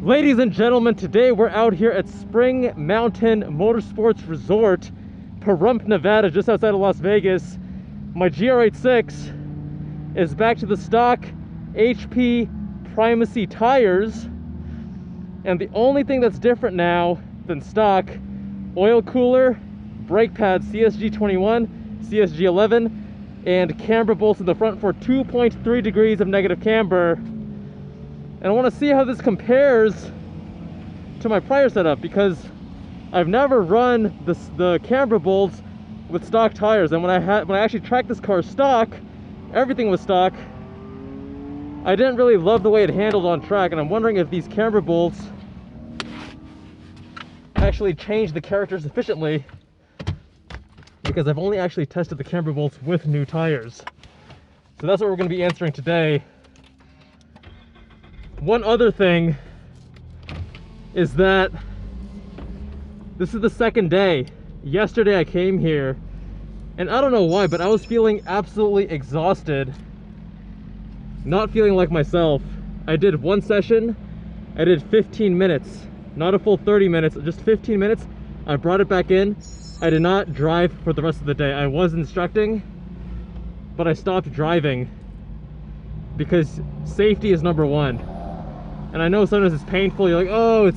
Ladies and gentlemen, today we're out here at Spring Mountain Motorsports Resort, Pahrump, Nevada, just outside of Las Vegas. My GR86 is back to the stock HP Primacy tires, and the only thing that's different now than stock: oil cooler, brake pads CSG C21, CSG 11, and camber bolts in the front for 2.3 degrees of negative camber. And I want to see how this compares to my prior setup, because I've never run the camber bolts with stock tires. And when I actually tracked this car stock, everything was stock. I didn't really love the way it handled on track, and I'm wondering if these camber bolts actually change the character sufficiently, because I've only actually tested the camber bolts with new tires. So that's what we're going to be answering today. One other thing is that this is the second day. Yesterday I came here, and I don't know why, but I was feeling absolutely exhausted, not feeling like myself. I did one session, I did 15 minutes, not a full 30 minutes, just 15 minutes. I brought it back in. I did not drive for the rest of the day. I was instructing, but I stopped driving because safety is number one. And I know sometimes it's painful. You're like, oh,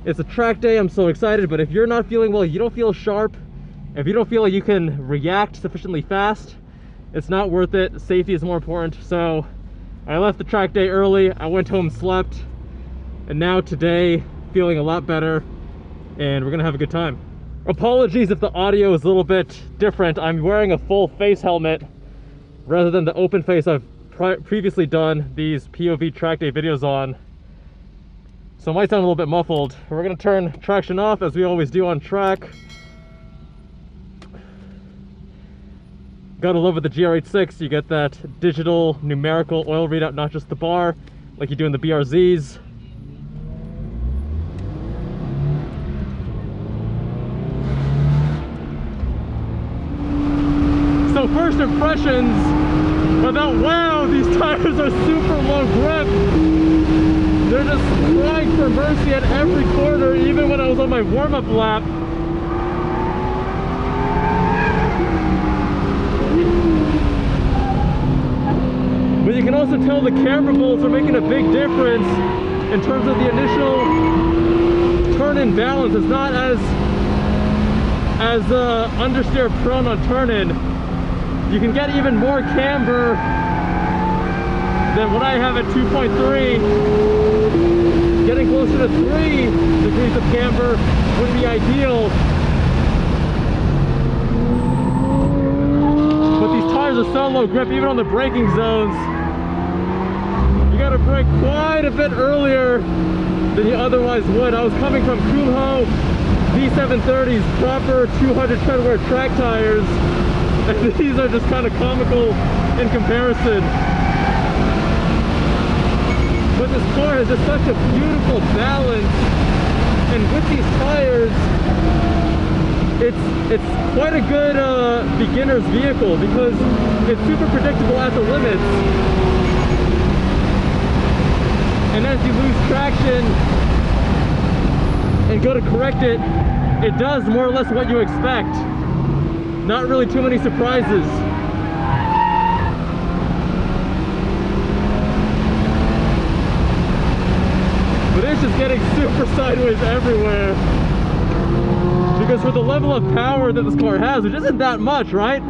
it's a track day, I'm so excited. But if you're not feeling well, you don't feel sharp, if you don't feel like you can react sufficiently fast, it's not worth it. Safety is more important. So I left the track day early, I went home, slept, and now today feeling a lot better, and we're gonna have a good time. Apologies if the audio is a little bit different. I'm wearing a full face helmet rather than the open face I've previously done these POV track day videos on. So it might sound a little bit muffled. We're gonna turn traction off as we always do on track. Gotta love with the GR86, you get that digital numerical oil readout, not just the bar like you do in the BRZs. So first impressions are that, wow, these tires are super low grip. They're just crying for mercy at every corner, even when I was on my warm-up lap. But you can also tell the camber bolts are making a big difference in terms of the initial turn-in balance. It's not as understeer prone on turn-in. You can get even more camber than what I have at 2.3. Getting closer to 3 degrees of camber would be ideal. But these tires are so low grip, even on the braking zones. You gotta brake quite a bit earlier than you otherwise would. I was coming from Kumho V730s, proper 200 treadwear track tires, and these are just kind of comical in comparison. But this car has just such a beautiful balance, and with these tires, it's quite a good beginner's vehicle, because it's super predictable at the limits. And as you lose traction and go to correct it, it does more or less what you expect. Not really too many surprises. But it's just getting super sideways everywhere. Because for the level of power that this car has, which isn't that much, right?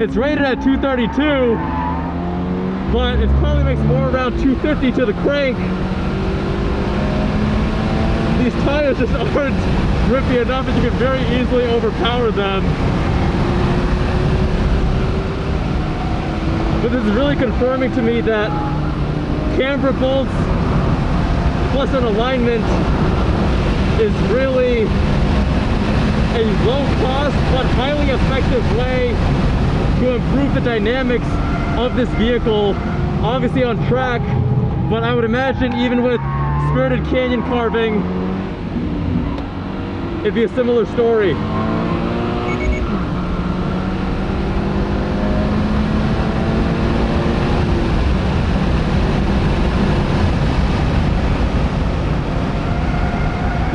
It's rated at 232, but it probably makes more around 250 to the crank. These tires just aren't grippy enough that you can very easily overpower them. But this is really confirming to me that camber bolts plus an alignment is really a low-cost but highly effective way to improve the dynamics of this vehicle. Obviously on track, but I would imagine even with Spirited Canyon carving, it'd be a similar story.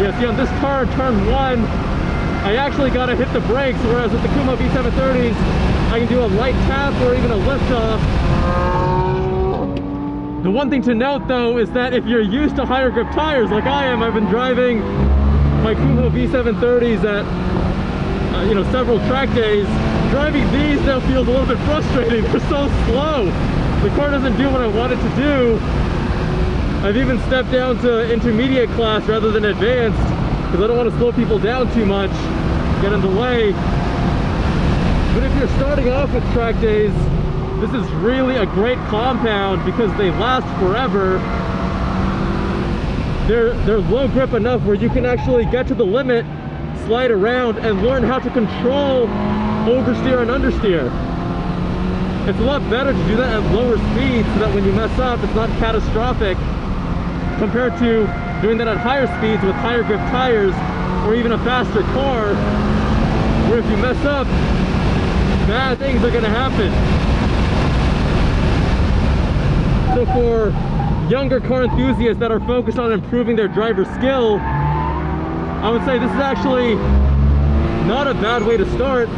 Yeah, see on this car, turn 1, I actually gotta hit the brakes, whereas with the Kuma V730s, I can do a light tap or even a lift off. The one thing to note though is that if you're used to higher grip tires like I am, I've been driving my Kuma V730s at you know, several track days. Driving these now feels a little bit frustrating. They're so slow. The car doesn't do what I want it to do. I've even stepped down to intermediate class rather than advanced because I don't want to slow people down too much, get in the way. But if you're starting off with track days, this is really a great compound because they last forever. They're low grip enough where you can actually get to the limit, slide around, and learn how to control oversteer and understeer. It's a lot better to do that at lower speeds so that when you mess up, it's not catastrophic compared to doing that at higher speeds with higher grip tires or even a faster car, where if you mess up, bad things are going to happen. So for younger car enthusiasts that are focused on improving their driver skill, I would say this is actually not a bad way to start.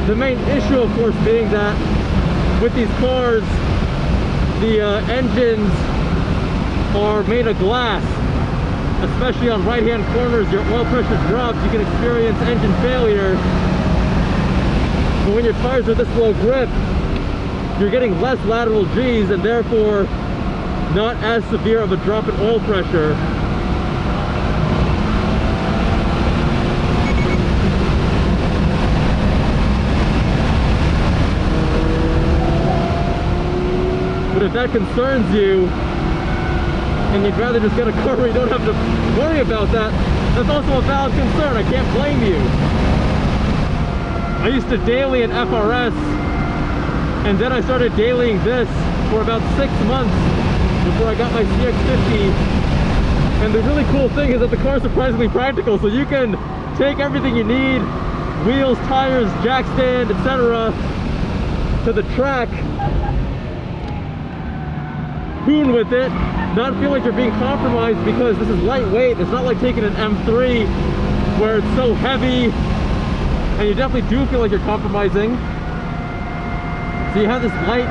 The main issue, of course, being that with these cars, the engines are made of glass. Especially on right-hand corners, your oil pressure drops, you can experience engine failure. But when your tires are this low grip, you're getting less lateral G's and therefore not as severe of a drop in oil pressure. But if that concerns you, and you'd rather just get a car where you don't have to worry about that, that's also a valid concern. I can't blame you. I used to daily in FRS, and then I started dailying this for about 6 months before I got my CX50. And the really cool thing is that the car is surprisingly practical, so you can take everything you need, wheels, tires, jack stand, etc., to the track, hoon with it, not feel like you're being compromised because this is lightweight. It's not like taking an M3 where it's so heavy and you definitely do feel like you're compromising. So you have this light,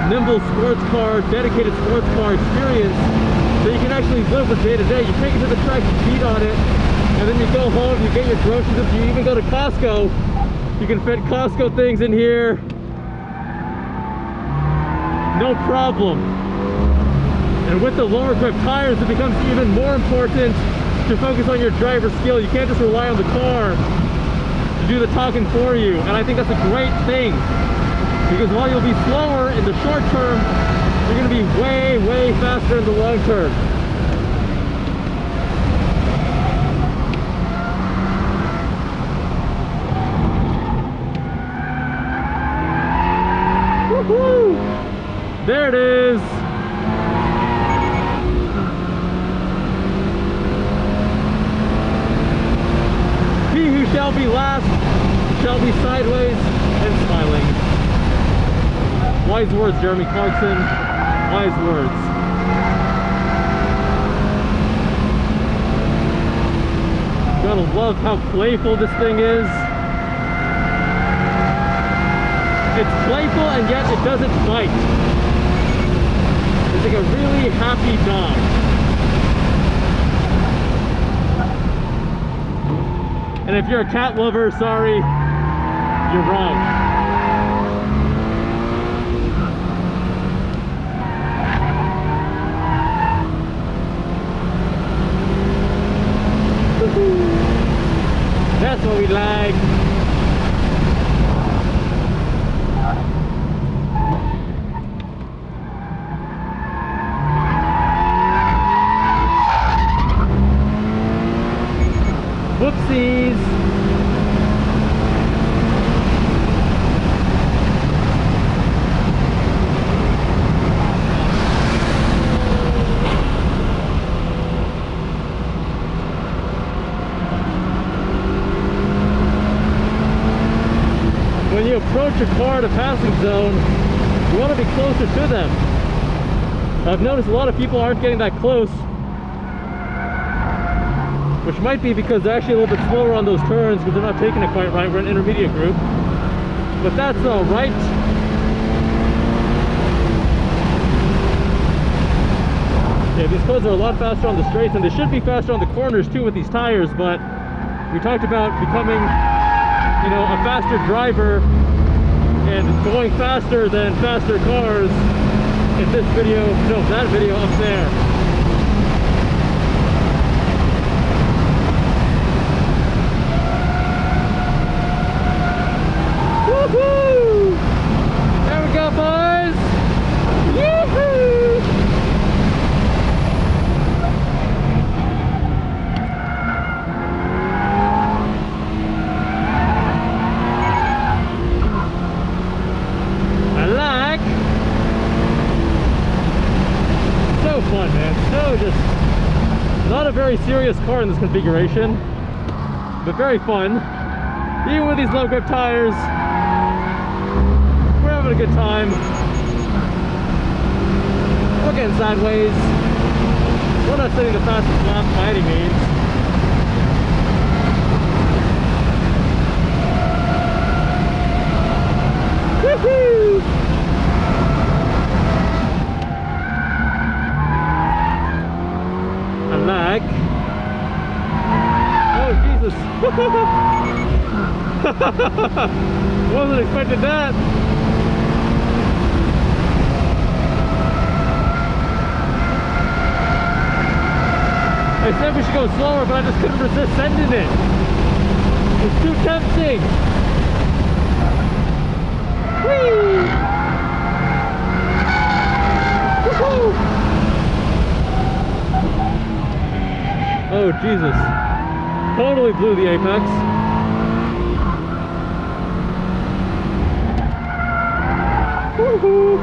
nimble sports car, dedicated sports car experience that you can actually live with day to day. You take it to the track, you beat on it, and then you go home, you get your groceries. If you even go to Costco, you can fit Costco things in here. No problem. And with the lower grip tires, it becomes even more important to focus on your driver skill. You can't just rely on the car to do the talking for you. And I think that's a great thing, because while you'll be slower in the short term, you're going to be way, way faster in the long term. Woohoo! There it is. He who shall be last shall be sideways and smiling. Wise words, Jeremy Clarkson. Wise words. Gotta love how playful this thing is. It's playful and yet it doesn't bite. It's like a really happy dog. And if you're a cat lover, sorry, you're wrong. That's what we like. Whoopsies. When you approach a car at a passing zone, you want to be closer to them. I've noticed a lot of people aren't getting that close. which might be because they're actually a little bit slower on those turns because they're not taking it quite right. We're an intermediate group, but that's all right. Yeah, these cars are a lot faster on the straights, and they should be faster on the corners too with these tires, but we talked about becoming, you know, a faster driver and going faster than faster cars in this video, no, that video up there. Woohoo! There we go, boys! Yoo-hoo! Fun, man. So just not a very serious car in this configuration, but very fun. Even with these low grip tires, we're having a good time. We're getting sideways. We're not setting the fastest lap by any means. Woohoo! Lag. Oh Jesus! Wasn't expecting that. I said we should go slower, but I just couldn't resist sending it. It's too tempting. Whee! Woohoo! Oh Jesus, totally blew the apex. Woohoo!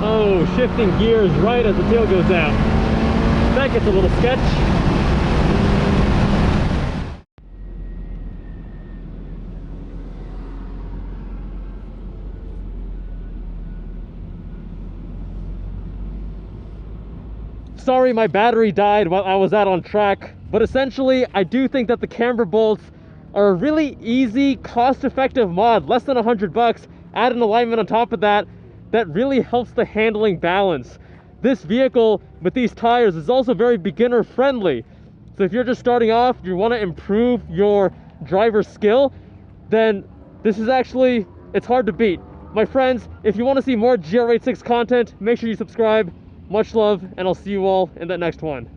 Oh, shifting gears right as the tail goes out. That gets a little sketch. Sorry, my battery died while I was out on track, but essentially I do think that the camber bolts are a really easy, cost-effective mod, less than $100. Add an alignment on top of that, that really helps the handling balance. This vehicle with these tires is also very beginner friendly. So if you're just starting off, you want to improve your driver skill, then this is actually, it's hard to beat. My friends, if you want to see more GR86 content, make sure you subscribe. Much love, and I'll see you all in that next one.